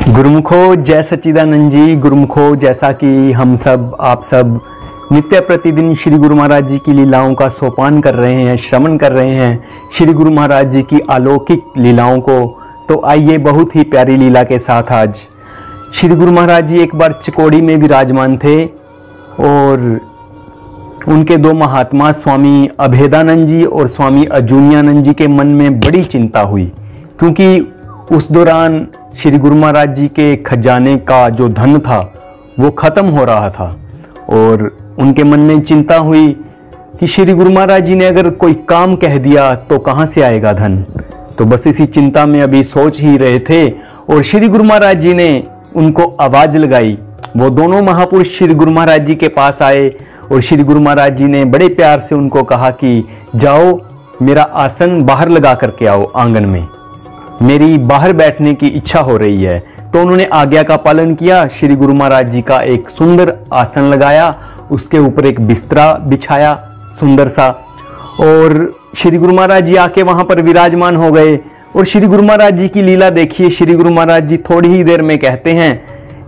गुरुमुखो जय सच्चिदानंद जी। गुरुमुखो, जैसा कि हम सब आप सब नित्य प्रतिदिन श्री गुरु महाराज जी की लीलाओं का सोपान कर रहे हैं, श्रवण कर रहे हैं श्री गुरु महाराज जी की अलौकिक लीलाओं को। तो आइए बहुत ही प्यारी लीला के साथ आज श्री गुरु महाराज जी एक बार चिकोड़ी में विराजमान थे और उनके दो महात्मा स्वामी अभेदानंद जी और स्वामी अजूनियानंद जी के मन में बड़ी चिंता हुई, क्योंकि उस दौरान श्री गुरु महाराज जी के खजाने का जो धन था वो खत्म हो रहा था और उनके मन में चिंता हुई कि श्री गुरु महाराज जी ने अगर कोई काम कह दिया तो कहाँ से आएगा धन। तो बस इसी चिंता में अभी सोच ही रहे थे और श्री गुरु महाराज जी ने उनको आवाज लगाई। वो दोनों महापुरुष श्री गुरु महाराज जी के पास आए और श्री गुरु महाराज जी ने बड़े प्यार से उनको कहा कि जाओ मेरा आसन बाहर लगा करके आओ आंगन में, मेरी बाहर बैठने की इच्छा हो रही है। तो उन्होंने आज्ञा का पालन किया। श्री गुरु महाराज जी का एक सुंदर आसन लगाया, उसके ऊपर एक बिस्तरा बिछाया सुंदर सा, और श्री गुरु महाराज जी आके वहां पर विराजमान हो गए। और श्री गुरु महाराज जी की लीला देखिए। श्री गुरु महाराज जी थोड़ी ही देर में कहते हैं,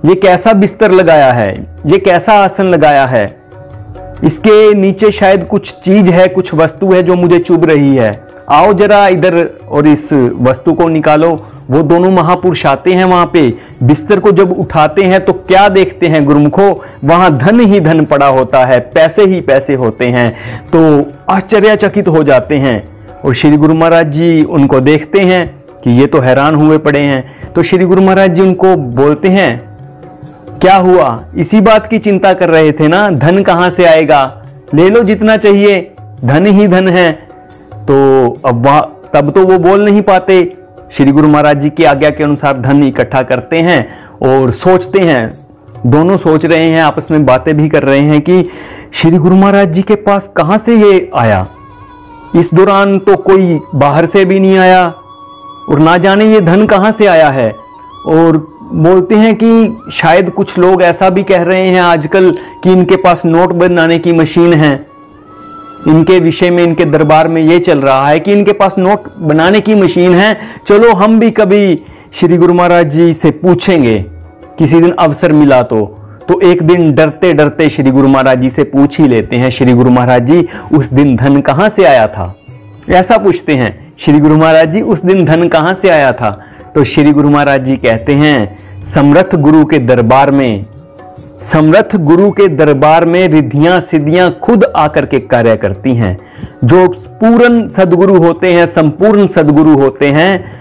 ये कैसा बिस्तर लगाया है, ये कैसा आसन लगाया है, इसके नीचे शायद कुछ चीज है, कुछ वस्तु है जो मुझे चुभ रही है, आओ जरा इधर और इस वस्तु को निकालो। वो दोनों महापुरुष आते हैं वहां पे, बिस्तर को जब उठाते हैं तो क्या देखते हैं गुरुमुखो, वहां धन ही धन पड़ा होता है, पैसे ही पैसे होते हैं। तो आश्चर्यचकित हो जाते हैं और श्री गुरु महाराज जी उनको देखते हैं कि ये तो हैरान हुए पड़े हैं। तो श्री गुरु महाराज जी उनको बोलते हैं, क्या हुआ, इसी बात की चिंता कर रहे थे ना, धन कहां से आएगा, ले लो जितना चाहिए, धन ही धन है। तो अब तब तो वो बोल नहीं पाते। श्री गुरु महाराज जी की आज्ञा के अनुसार धन इकट्ठा करते हैं और सोचते हैं, दोनों सोच रहे हैं, आपस में बातें भी कर रहे हैं कि श्री गुरु महाराज जी के पास कहां से ये आया। इस दौरान तो कोई बाहर से भी नहीं आया और ना जाने ये धन कहां से आया है। और बोलते हैं कि शायद कुछ लोग ऐसा भी कह रहे हैं आजकल कि इनके पास नोट बनाने की मशीन है। इनके विषय में, इनके दरबार में ये चल रहा है कि इनके पास नोट बनाने की मशीन है, चलो हम भी कभी श्री गुरु महाराज जी से पूछेंगे, किसी दिन अवसर मिला तो एक दिन डरते डरते श्री गुरु महाराज जी से पूछ ही लेते हैं, श्री गुरु महाराज जी उस दिन धन कहां से आया था, ऐसा पूछते हैं, श्री गुरु महाराज जी उस दिन धन कहां से आया था। तो श्री गुरु महाराज जी कहते हैं, समर्थ गुरु के दरबार में, समर्थ गुरु के दरबार में रिद्धियां सिद्धियां खुद आकर के कार्य करती हैं। जो पूर्ण सदगुरु होते हैं, संपूर्ण सदगुरु होते हैं,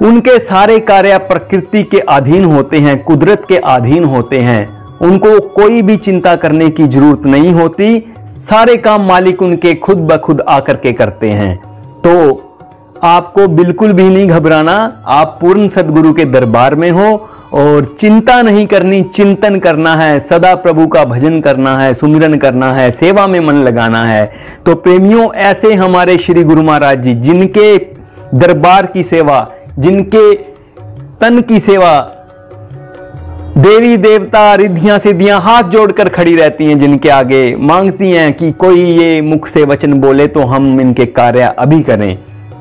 उनके सारे कार्य प्रकृति के अधीन होते हैं, कुदरत के अधीन होते हैं। उनको कोई भी चिंता करने की जरूरत नहीं होती, सारे काम मालिक उनके खुद ब खुद आकर के करते हैं। तो आपको बिल्कुल भी नहीं घबराना, आप पूर्ण सदगुरु के दरबार में हो और चिंता नहीं करनी, चिंतन करना है, सदा प्रभु का भजन करना है, सुमिरन करना है, सेवा में मन लगाना है। तो प्रेमियों, ऐसे हमारे श्री गुरु महाराज जी, जिनके दरबार की सेवा, जिनके तन की सेवा, देवी देवता रिद्धियां सिद्धियां हाथ जोड़कर खड़ी रहती हैं, जिनके आगे मांगती हैं कि कोई ये मुख से वचन बोले तो हम इनके कार्य अभी करें।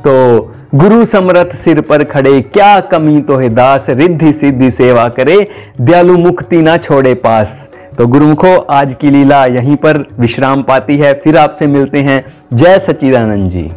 तो गुरु समरथ सिर पर खड़े, क्या कमी तो है दास, रिद्धि सिद्धि सेवा करे, दयालु मुक्ति ना छोड़े पास। तो गुरुमुखो, आज की लीला यहीं पर विश्राम पाती है, फिर आपसे मिलते हैं। जय सच्चिदानंद जी।